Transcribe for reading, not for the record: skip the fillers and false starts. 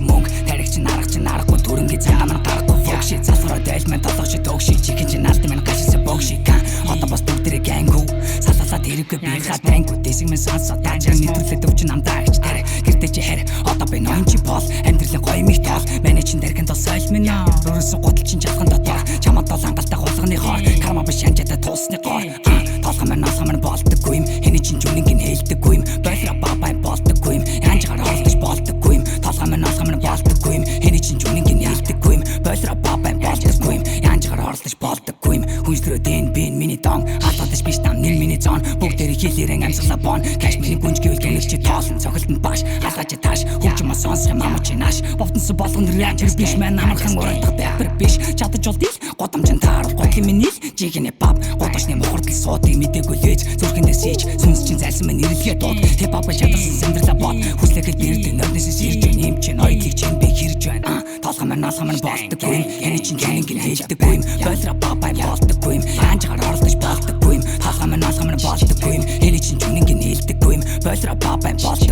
чи мөнгө тарих чи нарахгүй төрөнгийн цаа маань гарахгүй фокши засвараа дайлман толгоши төгши чихэн чи наалт минь гашилсан богши кан одоо бас бүгдэрэг ангу салсалаа тэрвгэ би хатангу дэсиг минь сонсоо таажаа нэвтрүүлээд өвч намдаа гэж тарих гэртээ чи харь одоо би ноён чи бол амьдралын гоё мих тоол манай чин дарган тол сойл минь өрөөсөн гутал чин жалхан дотор чамд тол хангалттай хулганы хоор карма биш ханчаатай туусны гоор толгой маань насаа маань болдоггүй юм хэний чин жүнингийн хэлдэггүй юм байра бабай болдоггүй юм янжгаар оролдож болдоггүй юм толгой маань насаа маань болдоггүй юм хэний чин жүнингийн хэлдэггүй юм байра бабай болдоггүй юм янжгаар оролдож болдоггүй юм хүнслэрөө дэн бин миний дон хатадаж биш там нэр миний зон бүгдээр хийлэрэн амьсгалаа бон кашмирын гүнж гэвэл гэнэл чи тоолн цохилтон баш алгаж тааш хөвч мас сонсох мама чи нааш бовтонс болгон реактор биш мэн намархан уралдах бэпэр биш чадаж бол дил годамжин таарал готлын миний жигнэ пап годошны мохордол суудыг мэдээгүй лээж зүрхэндээ сийж сүнс чин зайлсан мэн нэрлэгээ дууд хип хопыг чадсан сэндэрлээ бод хүслэхэд нэрдэ нэрнэсээс ирж байна юм чин ойдлыг чин би хэрж байна толгой маань насаа маань болдоггүй юм яний чин гэнгийн хэлдэггүй юм байра бабай болдоггүй юм анжгаар оролдож болдоггүй юм толгой маань насаа маань болдоггүй юм яний чин гэнгийн хэлдэггүй юм байра бабай болдоггүй